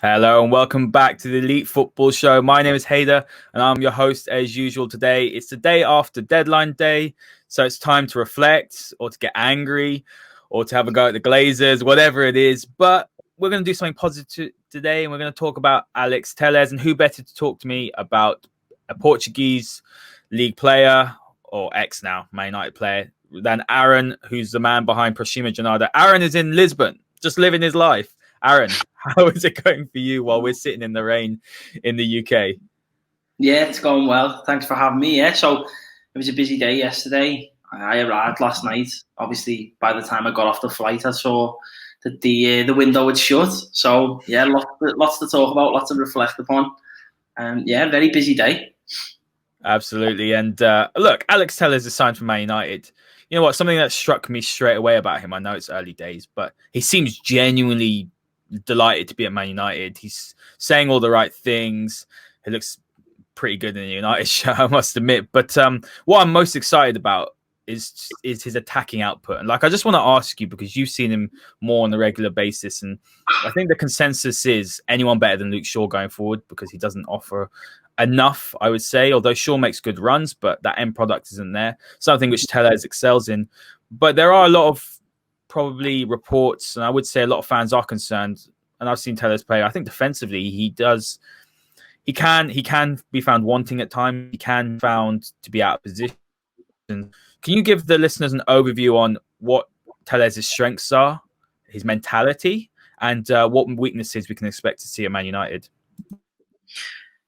Hello and welcome back to the Elite Football Show. My name is Hader and I'm your host as usual today. It's the day after deadline day, so it's time to reflect or to get angry or to have a go at the Glazers, whatever it is. But we're going to do something positive today and we're going to talk about Alex Telles, and who better to talk to me about a Portuguese league player or ex now Man United player than Aaron, who's the man behind Proxima Jornada. Aaron is in Lisbon, just living his life. Aaron, how is it going for you while we're sitting in the rain in the UK? Yeah, it's going well. Thanks for having me. Yeah, so it was a busy day yesterday. I arrived last night. Obviously, by the time I got off the flight, I saw that the window had shut. So yeah, lots to talk about, lots to reflect upon. Yeah, very busy day. Absolutely. And look, Alex Telles is signed for Man United. You know what? Something that struck me straight away about him, I know it's early days, but he seems genuinely delighted to be at Man United. He's saying all the right things. He looks pretty good in the United shirt, I must admit. But what I'm most excited about is his attacking output. And like, I just want to ask you, because you've seen him more on a regular basis, and I think the consensus is anyone better than Luke Shaw going forward, because he doesn't offer enough, I would say, although Shaw makes good runs, but that end product isn't there. Something which Telles excels in. But there are a lot of probably reports, and I would say a lot of fans are concerned, and I've seen Telles play. I think defensively he can be found wanting at times. He can be found to be out of position. Can you give the listeners an overview on what Telles' strengths are, his mentality, and what weaknesses we can expect to see at Man United?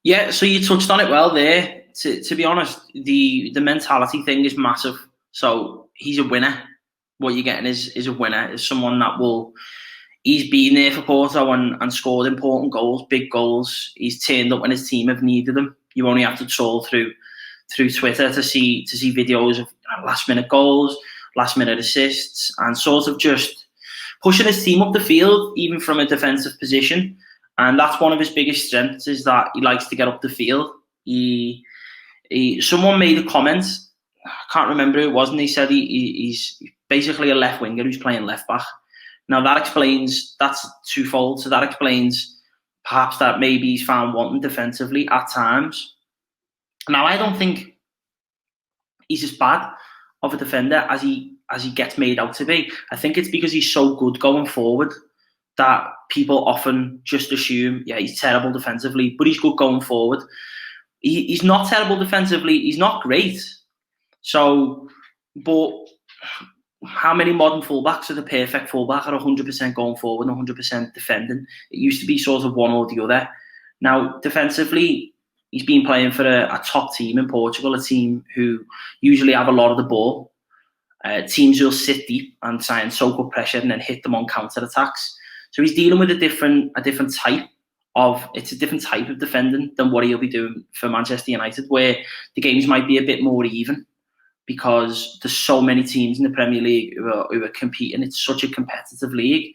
Yeah, so you touched on it well there. To be honest, the mentality thing is massive. So he's a winner. What you're getting is a winner, is someone that he's been there for Porto and scored important goals, big goals. He's turned up when his team have needed him. You only have to troll through Twitter to see videos of last minute goals, last minute assists, and sort of just pushing his team up the field, even from a defensive position. And that's one of his biggest strengths, is that he likes to get up the field. Someone made a comment, I can't remember who it was, and he said he's basically a left winger who's playing left back. Now that's twofold. So that explains perhaps that maybe he's found wanting defensively at times. Now, I don't think he's as bad of a defender as he gets made out to be. I think it's because he's so good going forward that people often just assume, yeah, he's terrible defensively, but he's good going forward. He's not terrible defensively. He's not great. So, but how many modern fullbacks are the perfect fullback at 100% going forward and 100% defending? It used to be sort of one or the other. Now, defensively, he's been playing for a top team in Portugal, a team who usually have a lot of the ball. Teams will sit deep and try and soak up pressure and then hit them on counter-attacks. So he's dealing with a different type of defending than what he'll be doing for Manchester United, where the games might be a bit more even, because there's so many teams in the Premier League who are competing. It's such a competitive league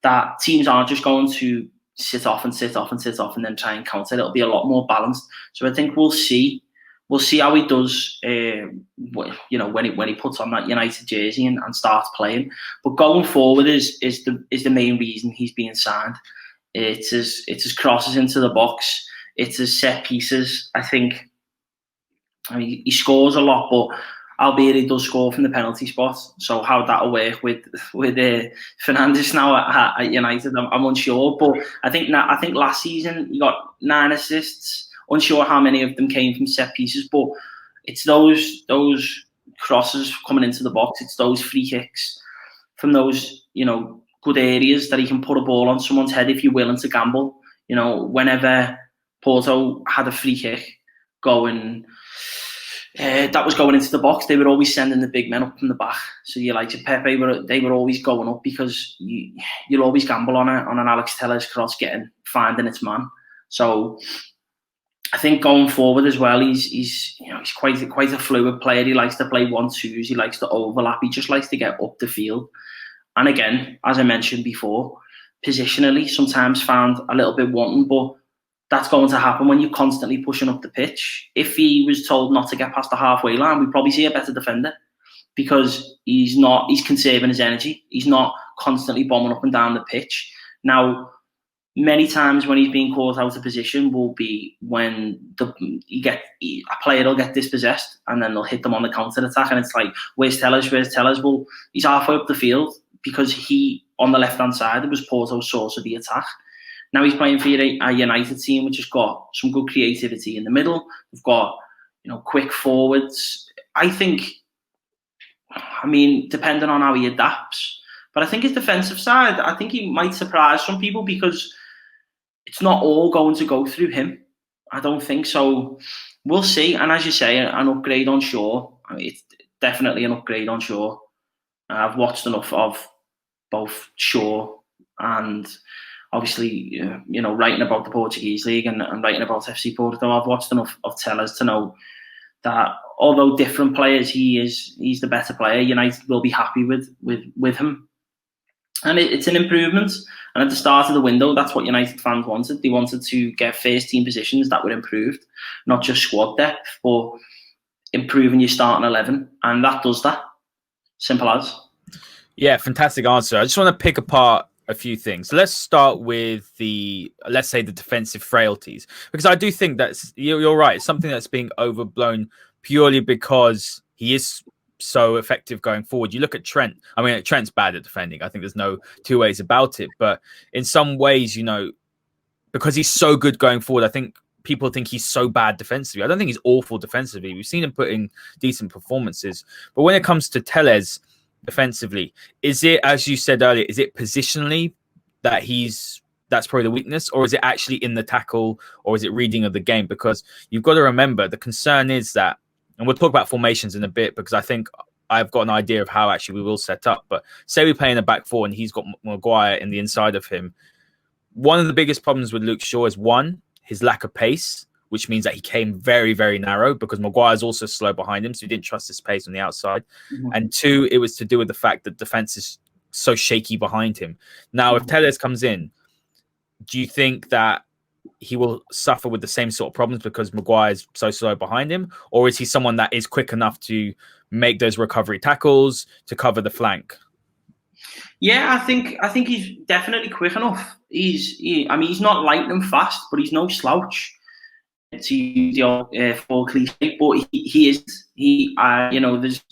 that teams aren't just going to sit off and then try and counter. It'll be a lot more balanced. So I think we'll see how he does. When he puts on that United jersey and starts playing. But going forward is the main reason he's being signed. It's his crosses into the box. It's his set pieces. I mean, he scores a lot, but albeit he does score from the penalty spot. So how that'll work with Fernandes now at United, I'm unsure. But I think last season he got 9 assists. Unsure how many of them came from set pieces, but it's those crosses coming into the box. It's those free kicks from those good areas that he can put a ball on someone's head if you're willing to gamble. Whenever Porto had a free kick going. That was going into the box, they were always sending the big men up from the back. So you like Pepe, they were always going up, because you'll always gamble on an Alex Telles cross finding its man. So I think going forward as well, he's quite a fluid player. He likes to play 1-2s. He likes to overlap. He just likes to get up the field. And again, as I mentioned before, positionally sometimes found a little bit wanting, but that's going to happen when you're constantly pushing up the pitch. If he was told not to get past the halfway line, we'd probably see a better defender, because he's conserving his energy. He's not constantly bombing up and down the pitch. Now, many times when he's being caught out of position will be when a player will get dispossessed and then they'll hit them on the counter attack, and it's like, where's Tellers? Well, he's halfway up the field because he, on the left hand side, was Porto's source of the attack. Now he's playing for a United team which has got some good creativity in the middle. We've got, quick forwards. I think, depending on how he adapts, but I think his defensive side, I think he might surprise some people because it's not all going to go through him. I don't think so. We'll see. And as you say, an upgrade on Shaw. It's definitely an upgrade on Shaw. I've watched enough of both Shaw and obviously, writing about the Portuguese league and writing about FC Porto. I've watched enough of Tellers to know that although different players, he's the better player. United will be happy with him. And it's an improvement. And at the start of the window, that's what United fans wanted. They wanted to get first team positions that were improved, not just squad depth, but improving your starting 11. And that does that. Simple as. Yeah, fantastic answer. I just want to pick apart a few things. Let's start with let's say the defensive frailties, because I do think that's, you're right, it's something that's being overblown purely because he is so effective going forward. You look at Trent. Trent's bad at defending. I think there's no two ways about it. But in some ways, because he's so good going forward, I think people think he's so bad defensively. I don't think he's awful defensively. We've seen him put in decent performances. But when it comes to Tellez defensively, is it, as you said earlier, is it positionally that's probably the weakness, or is it actually in the tackle, or is it reading of the game? Because you've got to remember, the concern is that, and we'll talk about formations in a bit, because I think I've got an idea of how actually we will set up. But say we play in the back four and he's got Maguire in the inside of him. One of the biggest problems with Luke Shaw is, one, his lack of pace, which means that he came very, very narrow because Maguire's also slow behind him, so he didn't trust his pace on the outside. Mm-hmm. And two, it was to do with the fact that defense is so shaky behind him. Now, if Tellez comes in, do you think that he will suffer with the same sort of problems because Maguire's so slow behind him? Or is he someone that is quick enough to make those recovery tackles, to cover the flank? Yeah, I think he's definitely quick enough. He's not lightning fast, but he's no slouch. To use the full cliche, but he is. There's,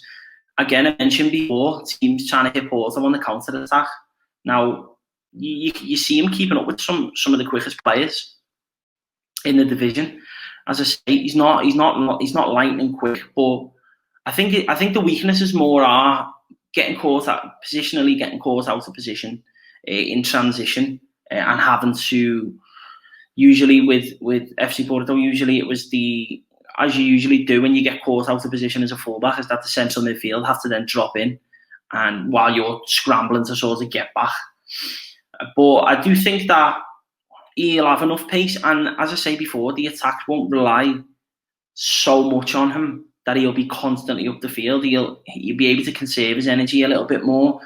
again, I mentioned before, teams trying to hit Porto on the counter attack. Now, you see him keeping up with some of the quickest players in the division. As I say, he's not lightning quick, but I think the weaknesses more are getting caught out of position in transition and having to. Usually with FC Porto, usually it was as you usually do when you get caught out of position as a fullback, is that the central midfield have to then drop in, and while you're scrambling to sort of get back. But I do think that he'll have enough pace, and as I say before, the attacks won't rely so much on him that he'll be constantly up the field. He'll be able to conserve his energy a little bit more,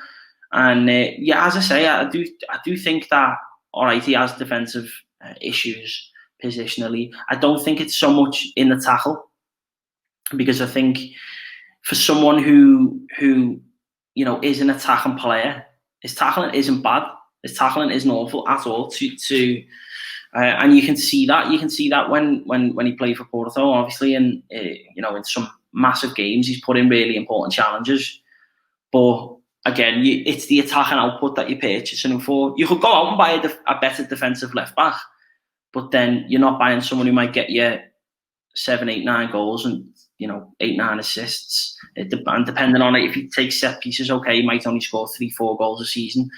and as I say, I do think that all right, he has defensive issues positionally. I don't think it's so much in the tackle, because I think for someone who is an attacking player, his tackling isn't bad. His tackling isn't awful at all. And you can see that. You can see that when he played for Porto, obviously, and in some massive games, he's put in really important challenges. But again, it's the attacking output that you're purchasing him for. You could go out and buy a better defensive left back, but then you're not buying someone who might get you 7, 8, 9 goals and 8, 9 assists. And depending on it, if he takes set pieces, okay, he might only score 3, 4 goals a season.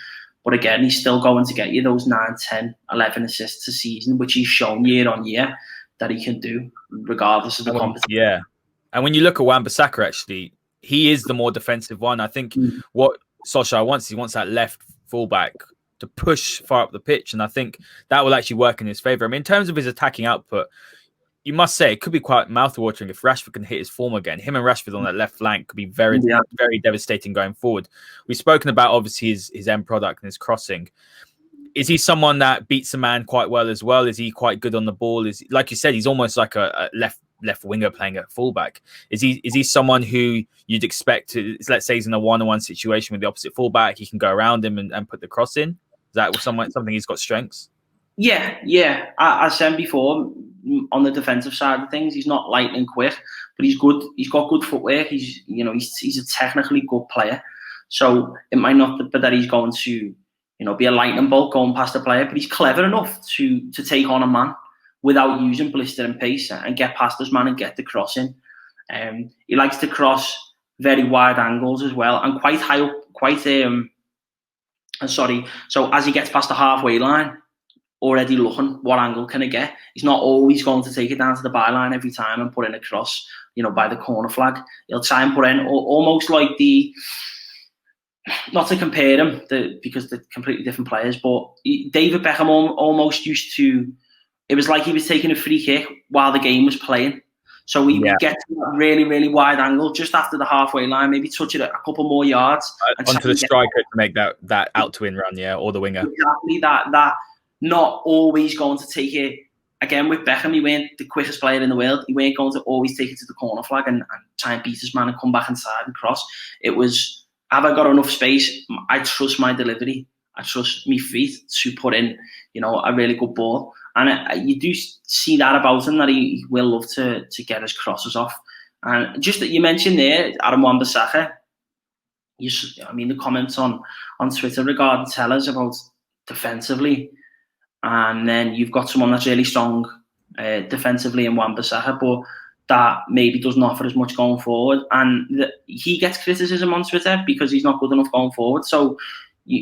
But again, he's still going to get you those 9, 10, 11 assists a season, which he's shown year on year that he can do, regardless of the competition. Yeah, and when you look at Wan-Bissaka, actually, he is the more defensive one. I think what Solskjaer wants, he wants that left fullback to push far up the pitch, and I think that will actually work in his favour. In terms of his attacking output, you must say it could be quite mouth-watering if Rashford can hit his form again. Him and Rashford on that left flank could be very, very devastating going forward. We've spoken about, obviously, his end product and his crossing. Is he someone that beats a man quite well as well? Is he quite good on the ball? Like you said, he's almost like a left winger playing at fullback. Is he someone who you'd expect to, let's say he's in a one-on-one situation with the opposite fullback, he can go around him and put the cross in? Is that something he's got strengths? Yeah. I said before, on the defensive side of things, he's not lightning quick, but he's good. He's got good footwork. He's a technically good player. So it might not be that he's going to, be a lightning bolt going past a player, but he's clever enough to take on a man without using blistering pace and get past his man and get the cross in. He likes to cross very wide angles as well, and quite high up, So as he gets past the halfway line, already looking what angle can I get. He's not always going to take it down to the byline every time and put in a cross, by the corner flag. He'll try and put in almost like not to compare them because they're completely different players, but David Beckham almost used to, it was like he was taking a free kick while the game was playing. So he would get to that really, really wide angle just after the halfway line, maybe touch it a couple more yards. Onto the striker to make that out to in run, or the winger. Exactly, that not always going to take it. Again, with Beckham, he weren't the quickest player in the world. He weren't going to always take it to the corner flag and try and beat his man and come back inside and cross. It was, have I got enough space? I trust my delivery. I trust my feet to put in, a really good ball. And you do see that about him, that he will love to get his crosses off. And just that you mentioned there, Adam Wan-Bissaka, the comments on Twitter regarding Tellers about defensively, and then you've got someone that's really strong defensively in Wan-Bissaka, but that maybe doesn't offer as much going forward. And he gets criticism on Twitter because he's not good enough going forward. So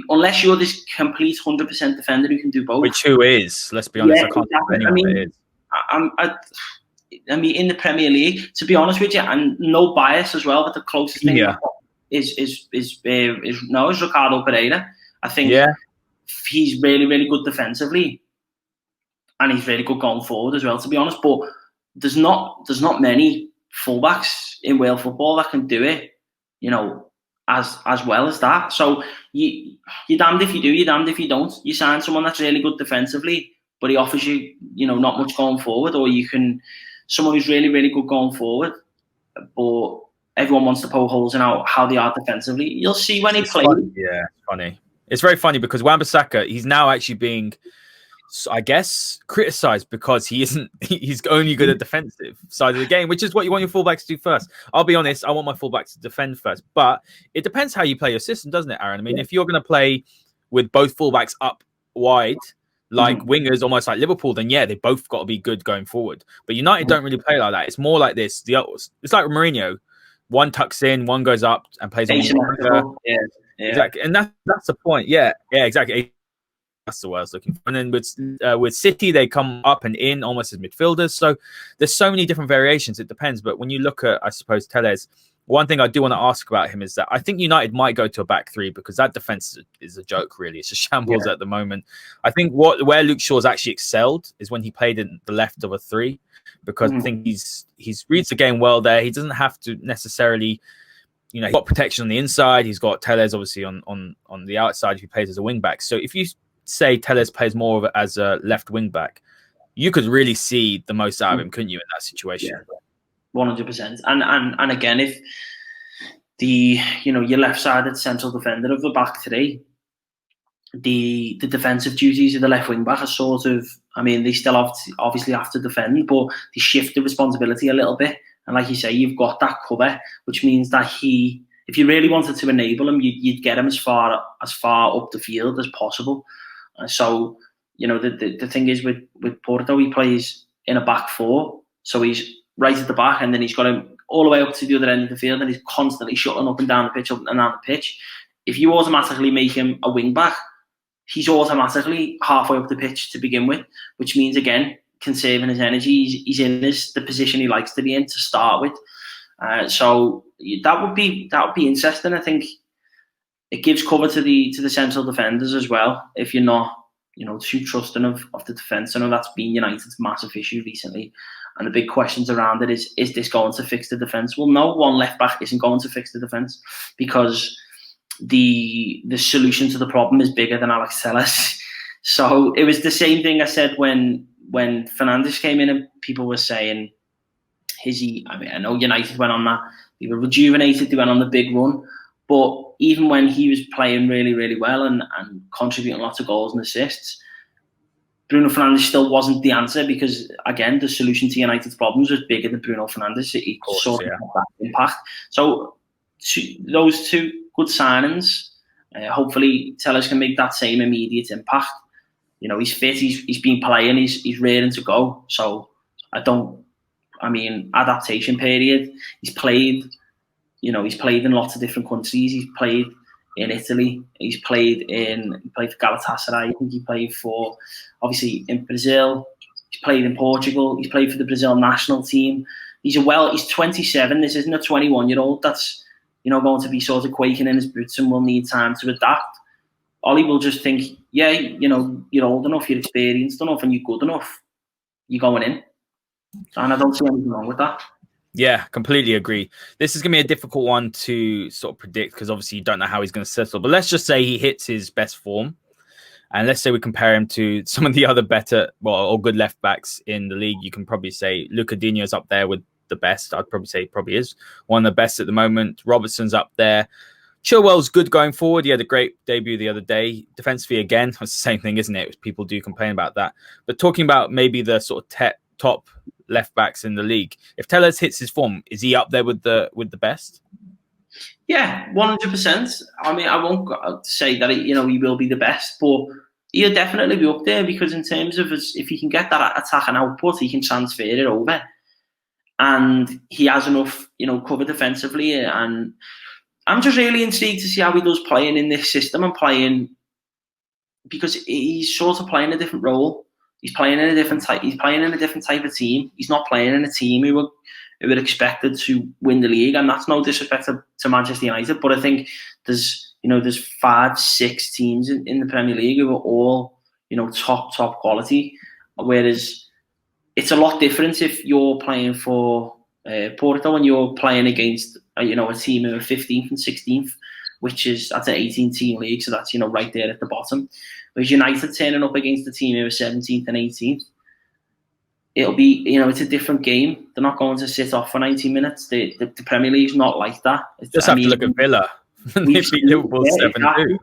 unless you're this complete 100% defender who can do both. Which who is? Let's be honest, I can't think of anyone that is. In the Premier League, to be honest with you, and no bias as well, but the closest thing is Ricardo Pereira. I think he's really, really good defensively, and he's really good going forward as well, to be honest. But there's not many fullbacks in Wales football that can do it, as well as that. So you're damned if you do, you're damned if you don't. You sign someone that's really good defensively, but he offers you, not much going forward, or you can someone who's really, really good going forward, but everyone wants to poke holes in how they are defensively. You'll see when he plays. Yeah, funny. It's very funny because Wan-Bissaka, he's now actually being, I guess, criticised because he's only good at defensive side of the game, which is what you want your fullbacks to do first. I'll be honest, I want my fullbacks to defend first, but it depends how you play your system, doesn't it, Aaron? I mean, if you're going to play with both fullbacks up wide, like wingers, almost like Liverpool, then they both got to be good going forward. But United don't really play like that. It's more like this. It's like Mourinho. One tucks in, one goes up and plays on. Exactly, and that's the point. Yeah, exactly. That's the word I was looking for. And then with City, they come up and in almost as midfielders. So there's so many different variations. It depends. But when you look at, I suppose, Tellez, one thing I do want to ask about him is that I think United might go to a back three because that defense is a joke, really. It's a shambles at the moment. I think where Luke Shaw's actually excelled is when he played in the left of a three, because I think he's reads the game well there. He doesn't have to necessarily, he's got protection on the inside. He's got Tellez obviously on the outside if he plays as a wing back. So if you say Tellez plays more of it as a left wing back, you could really see the most out of him, couldn't you, in that situation? 100%. And again, if your left-sided central defender of the back today, the defensive duties of the left wing back are sort of, they still obviously have to defend, but they shift the responsibility a little bit. And like you say, you've got that cover, which means that if you really wanted to enable him, you'd get him as far up the field as possible. So, the thing is with Porto, he plays in a back four, so he's right at the back, and then he's got him all the way up to the other end of the field, and he's constantly shuttling up and down the pitch. If you automatically make him a wing back, he's automatically halfway up the pitch to begin with, which means, again, conserving his energy. He's in the position he likes to be in to start with. So that would be interesting. I think it gives cover to the central defenders as well. If you're not, too trusting of the defence. I know that's been United's massive issue recently. And the big questions around it is this going to fix the defence? Well, no, one left back isn't going to fix the defence, because the solution to the problem is bigger than Alex Tellez. So it was the same thing I said when Fernandes came in, and people were saying, I know United went on that, they were rejuvenated, they went on the big run, but even when he was playing really, really well and contributing lots of goals and assists, Bruno Fernandes still wasn't the answer because, again, the solution to United's problems was bigger than Bruno Fernandes. He sort of had that impact. So those two good signings, hopefully Tellers can make that same immediate impact. You know, he's fit, he's been playing, he's raring to go. So adaptation period. He's played in lots of different countries. He's played in Italy. He played for Galatasaray. I think he played for, obviously, in Brazil. He's played in Portugal. He's played for the Brazil national team. He's 27. This isn't a 21-year-old that's, going to be sort of quaking in his boots and will need time to adapt. Ollie will just think, yeah, you're old enough, you're experienced enough, and you're good enough. You're going in. And I don't see anything wrong with that. Yeah, completely agree. This is going to be a difficult one to sort of predict because obviously you don't know how he's going to settle. But let's just say he hits his best form. And let's say we compare him to some of the other better or good left backs in the league. You can probably say Luca Digno's up there with the best. I'd probably say he probably is one of the best at the moment. Robertson's up there. Chilwell's good going forward. He had a great debut the other day. Defensively, again, it's the same thing, isn't it? People do complain about that. But talking about maybe the sort of top left backs in the league, if Tellers hits his form, is he up there with the best? Yeah, 100%. I mean, I won't say that he will be the best, but he'll definitely be up there because in terms of if he can get that attack and output, he can transfer it over, and he has enough, cover defensively. And I'm just really intrigued to see how he does playing in this system and playing because he's sort of playing a different role. He's playing in a different type. He's playing in a different type of team. He's not playing in a team who were expected to win the league, and that's no disrespect to Manchester United. But I think there's 5-6 teams in the Premier League who are all top quality. Whereas it's a lot different if you're playing for Porto and you're playing against a team who are 15th and 16th, that's an 18-team league, so that's right there at the bottom. Whereas United turning up against the team who are 17th and 18th, it'll be it's a different game. They're not going to sit off for 90 minutes. The Premier League's not like that. Just have to look at Villa. They beat Liverpool 7-2.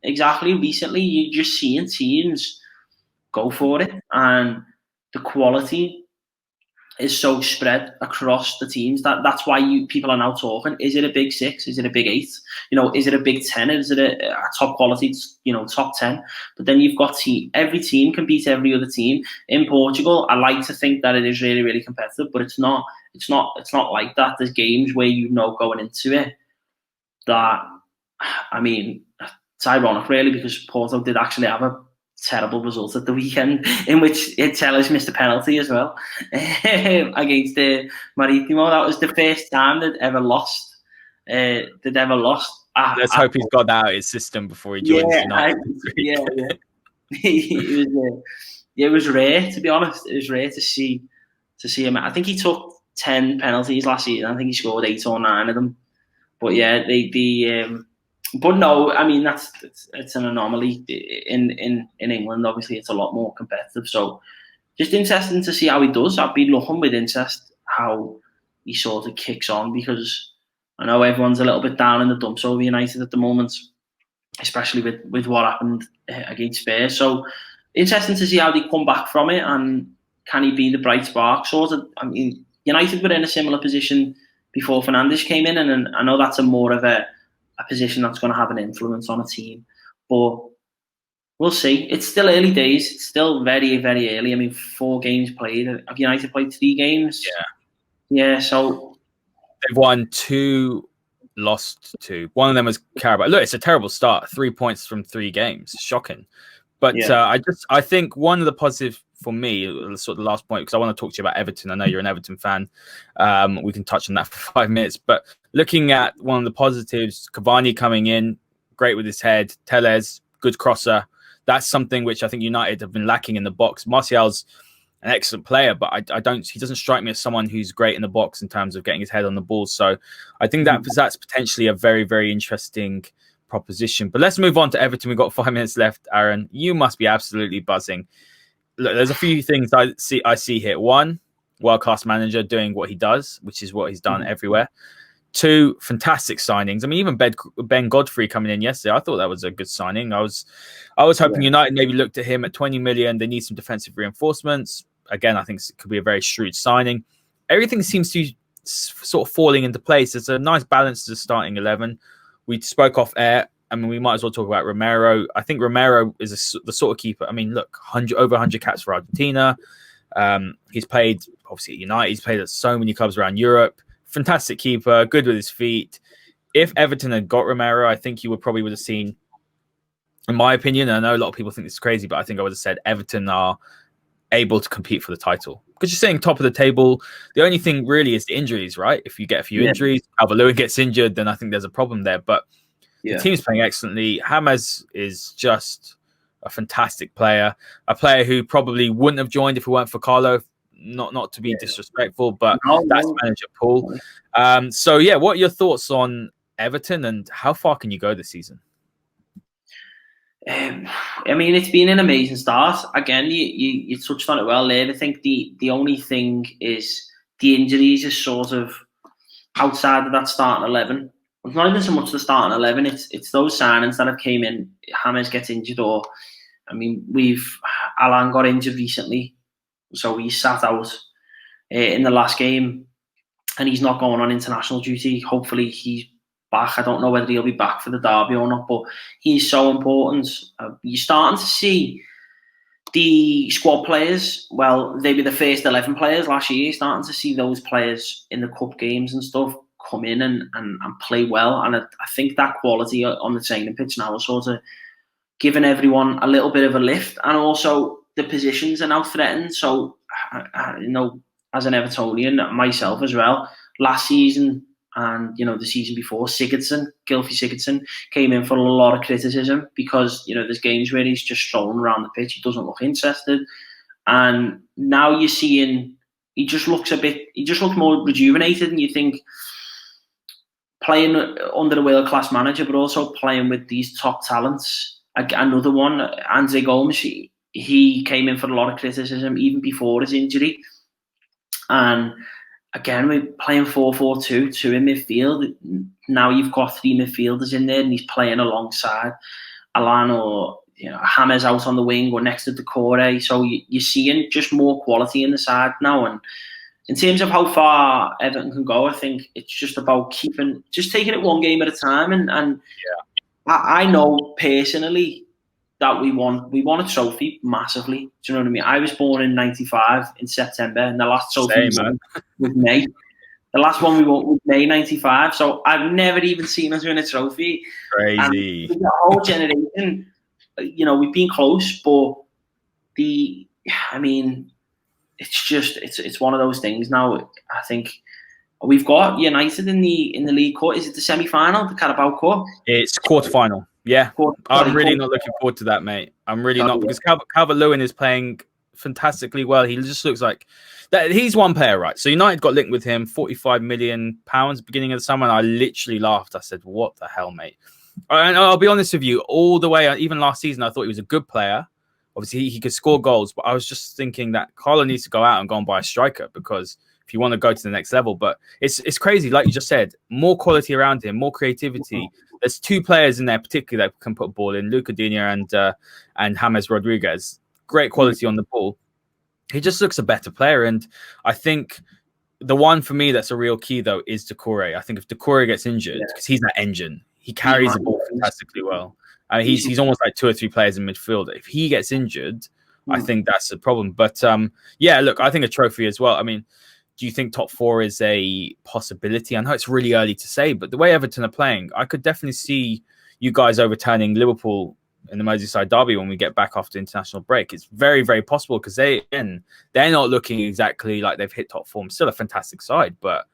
Exactly. Recently, you're just seeing teams go for it, and the quality is so spread across the teams that's why people are now talking. Is it a big 6? Is it a big 8? Is it a big 10? Is it a top quality, top 10? But then you've got every team can beat every other team. In Portugal, I like to think that it is really, really competitive, but it's not like that. There's games where going into it that, I mean, it's ironic really because Porto did actually have a terrible result at the weekend in which Tellers missed a penalty as well against Maritimo. That was the first time they'd ever lost. Let's hope he's got that out of his system before he joins United. It was rare, to be honest. It was rare to see him. I think he took 10 penalties last season. I think he scored 8 or 9 of them. But yeah, but no, I mean it's an anomaly in England. Obviously, it's a lot more competitive. So, just interesting to see how he does. I'd be looking with interest how he sort of kicks on because I know everyone's a little bit down in the dumps over United at the moment, especially with what happened against Spurs. So, interesting to see how they come back from it and can he be the bright spark? Sort of. I mean, United were in a similar position before Fernandes came in, and I know that's more of a position that's going to have an influence on a team. But we'll see. It's still early days. It's still very, very early. I mean, 4 games played. Have United played 3 games? Yeah, so... They've won 2, lost 2. One of them was Carabao. Look, it's a terrible start. 3 points from 3 games. Shocking. But I think one of the positives for me, sort of the last point, because I want to talk to you about Everton. I know you're an Everton fan. We can touch on that for 5 minutes. But looking at one of the positives, Cavani coming in, great with his head. Tellez, good crosser. That's something which I think United have been lacking in the box. Martial's an excellent player, but he doesn't strike me as someone who's great in the box in terms of getting his head on the ball. So I think that's potentially a very, very interesting proposition. But let's move on to Everton. We've got 5 minutes left, Aaron. You must be absolutely buzzing. Look, there's a few things I see here. 1, world-class manager doing what he does, which is what he's done everywhere. Two fantastic signings. I mean, even Ben Godfrey coming in yesterday, I thought that was a good signing. I was hoping United maybe looked at him at 20 million. They need some defensive reinforcements. Again, I think it could be a very shrewd signing. Everything seems to be sort of falling into place. There's a nice balance to the starting 11. We spoke off air. I mean, we might as well talk about Romero. I think Romero is the sort of keeper. I mean, look, over 100 caps for Argentina. He's played, obviously, at United. He's played at so many clubs around Europe. Fantastic keeper, good with his feet. If Everton had got Romero, I think you would have seen, in my opinion, and I know a lot of people think this is crazy, but I think I would have said Everton are able to compete for the title. Because you're saying top of the table, the only thing really is the injuries, right? If you get a few injuries, Calvert-Lewin gets injured, then I think there's a problem there. But the team's playing excellently. James is just a fantastic player, a player who probably wouldn't have joined if it weren't for Carlo. Not to be disrespectful, but that's manager Paul. So yeah, what are your thoughts on Everton and how far can you go this season? I mean, it's been an amazing start. Again, you touched on it well there. I think the only thing is the injuries is sort of outside of that starting 11. It's not even so much the starting 11. It's those signings that have came in. James gets injured, or I mean, Alan got injured recently, so he sat out in the last game, and he's not going on international duty. Hopefully, he's back. I don't know whether he'll be back for the derby or not, but he's so important. You're starting to see the squad players. Well, they were the first 11 players last year. You're starting to see those players in the cup games and stuff come in and play well. And I think that quality on the training pitch now is sort of giving everyone a little bit of a lift, and also the positions are now threatened. So, you know, as an Evertonian, myself as well, last season and, you know, the season before, Gylfi Sigurdsson came in for a lot of criticism because, you know, there's games where he's just strolling around the pitch. He doesn't look interested. And now you're seeing he just looks more rejuvenated, and you think playing under a world-class manager, but also playing with these top talents. Another one, Andre Gomes, he came in for a lot of criticism even before his injury. And again, we're playing 4-4-2, two in midfield. Now you've got three midfielders in there, and he's playing alongside Alan or, you know, James out on the wing or next to Decore. So you're seeing just more quality in the side now. And in terms of how far Everton can go, I think it's just about taking it one game at a time. And I know personally that we want a trophy massively. Do you know what I mean? I was born in '95 in September, and the last trophy was May. The last one we won was May '95. So I've never even seen us win a trophy. Crazy. And the whole generation, you know, we've been close, but it's one of those things now. I think we've got United in the League Cup. Is it the semi-final, the Carabao Cup? It's quarter-final. Yeah, I'm really not looking forward to that, mate. I'm really not, because Calvert-Lewin is playing fantastically well. He just looks like that. He's one player, right? So United got linked with him, £45 million beginning of the summer, and I literally laughed. I said, "What the hell, mate?" And I'll be honest with you, all the way, even last season, I thought he was a good player. Obviously, he could score goals, but I was just thinking that Carlo needs to go out and go and buy a striker, because if you want to go to the next level. But it's crazy, like you just said, more quality around him, more creativity. There's two players in there particularly that can put a ball in, Luca Digne and James Rodriguez. Great quality on the ball. He just looks a better player. And I think the one for me that's a real key, though, is Decore. I think if Decore gets injured, because he's that engine, he carries the ball fantastically well. He's almost like two or three players in midfield. If he gets injured, I think that's a problem. But yeah, look, I think a trophy as well. I mean, do you think top four is a possibility? I know it's really early to say, but the way Everton are playing, I could definitely see you guys overturning Liverpool in the Merseyside derby when we get back after international break. It's very, very possible, because they're not looking exactly like they've hit top form. Still a fantastic side, but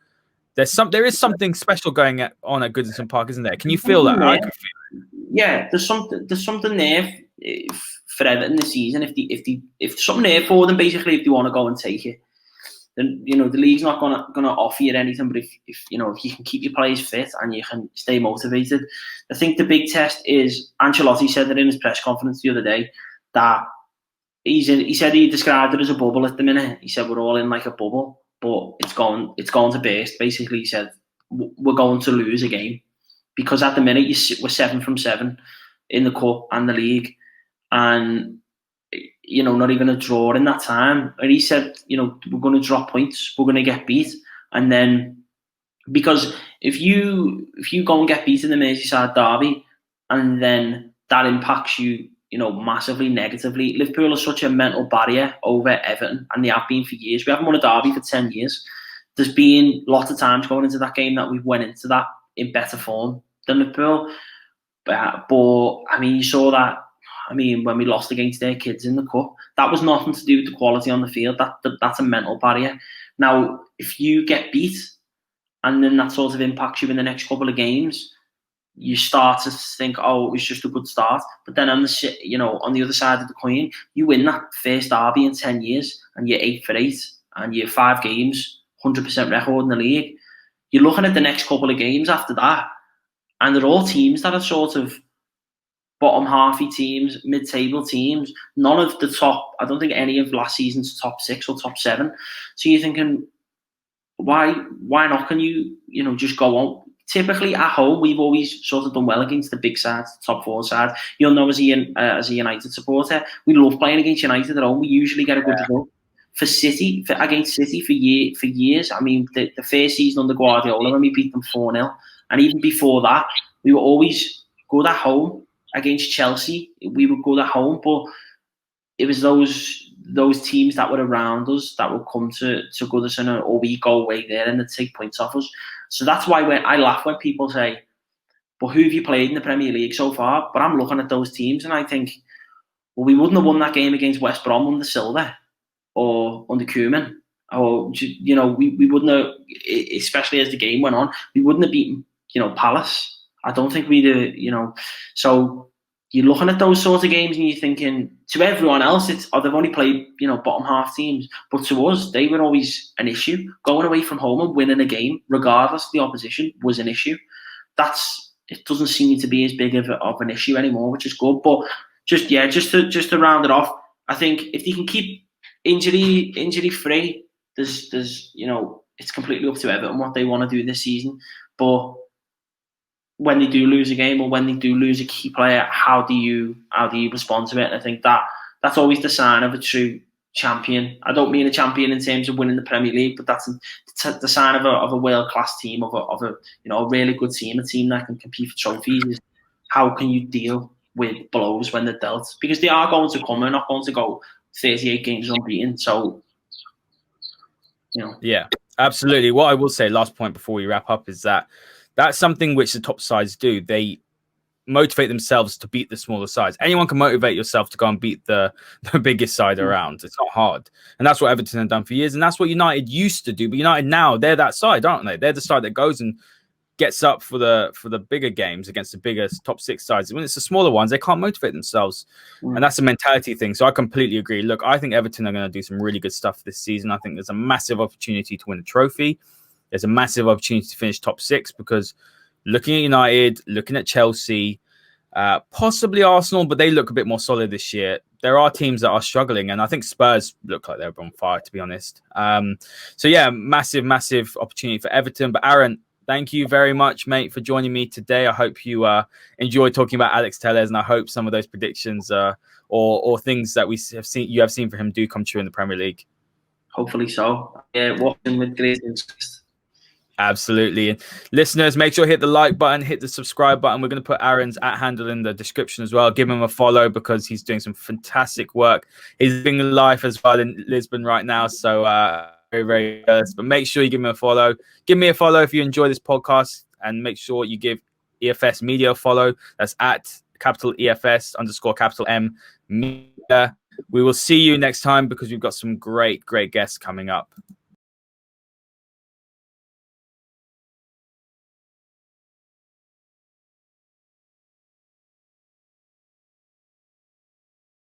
there is something special going on at Goodison Park, isn't there? Can you feel that? I can feel it. Yeah, there's something there for Everton this season. If something there for them, basically, if they want to go and take it, then, you know, the league's not gonna offer you anything. But if you can keep your players fit and you can stay motivated, I think the big test is, Ancelotti said that in his press conference the other day, that he said he described it as a bubble at the minute. He said we're all in like a bubble, but it's going to burst. Basically, he said we're going to lose a game, because at the minute we're 7 from 7 in the cup and the league, and not even a draw in that time. And he said, we're going to drop points, we're going to get beat, and then because if you go and get beat in the Merseyside derby, and then that impacts you, massively negatively. Liverpool are such a mental barrier over Everton, and they have been for years. We haven't won a derby for 10 years. There's been lots of times going into that game that we went into that in better form than Liverpool. But I mean, you saw that. I mean, when we lost against their kids in the cup, that was nothing to do with the quality on the field. That's a mental barrier. Now, if you get beat, and then that sort of impacts you in the next couple of games, you start to think, oh, it was just a good start. But then on the other side of the coin, you win that first derby in 10 years, and you're 8 for 8, and you're 5 games, 100% record in the league. You're looking at the next couple of games after that, and they're all teams that are sort of bottom halfy teams, mid-table teams. None of the top, I don't think any of last season's top 6 or top 7. So you're thinking, why not? Can you just go on? Typically at home, we've always sort of done well against the big sides, the top 4 sides. You'll know as a United supporter, we love playing against United at home. We usually get a good result. Against City for years. I mean, the first season under Guardiola, when we beat them 4-0, and even before that, we were always good at home. Against Chelsea, we were good at home, but it was those teams that were around us that would come to Goodison, or we go away there and they'd take points off us. So that's why I laugh when people say, but who have you played in the Premier League so far? But I'm looking at those teams and I think, well, we wouldn't have won that game against West Brom under Silva or under Koeman. Or, we wouldn't have, especially as the game went on, we wouldn't have beaten, Palace. I don't think we'd have, so you're looking at those sort of games and you're thinking, to everyone else, they've only played, bottom half teams. But to us, they were always an issue. Going away from home and winning a game, regardless of the opposition, was an issue. It doesn't seem to be as big of an issue anymore, which is good. But just to round it off, I think if they can keep injury free, there's it's completely up to Everton what they want to do this season. But when they do lose a game, or when they do lose a key player, how do you respond to it? And I think that's always the sign of a true champion. I don't mean a champion in terms of winning the Premier League, but that's the sign of a world-class team, of a really good team, a team that can compete for trophies. Is how can you deal with blows when they're dealt? Because they are going to come. They're not going to go 38 games unbeaten. So, Yeah, absolutely. What I will say, last point before we wrap up, is that that's something which the top sides do. They motivate themselves to beat the smaller sides. Anyone can motivate yourself to go and beat the biggest side around. It's not hard. And that's what Everton have done for years. And that's what United used to do. But United now, they're that side, aren't they? They're the side that goes and gets up for the bigger games against the biggest top 6 sides. When it's the smaller ones, they can't motivate themselves. And that's a mentality thing. So I completely agree. Look, I think Everton are going to do some really good stuff this season. I think there's a massive opportunity to win a trophy. There's a massive opportunity to finish top 6, because looking at United, looking at Chelsea, possibly Arsenal, but they look a bit more solid this year. There are teams that are struggling, and I think Spurs look like they're on fire, to be honest. So yeah, massive opportunity for Everton. But Aaron, thank you very much, mate, for joining me today. I hope you enjoyed talking about Alex Telles, and I hope some of those predictions or things that you have seen for him do come true in the Premier League. Hopefully so. Yeah, watching with great interest. Absolutely. And listeners, make sure to hit the like button, hit the subscribe button. We're going to put Aaron's @handle in the description as well. Give him a follow, because he's doing some fantastic work. He's living life as well in Lisbon right now. So very, very jealous. But make sure you give him a follow. Give me a follow if you enjoy this podcast, and make sure you give EFS Media a follow. That's @EFS_M Media. We will see you next time, because we've got some great guests coming up.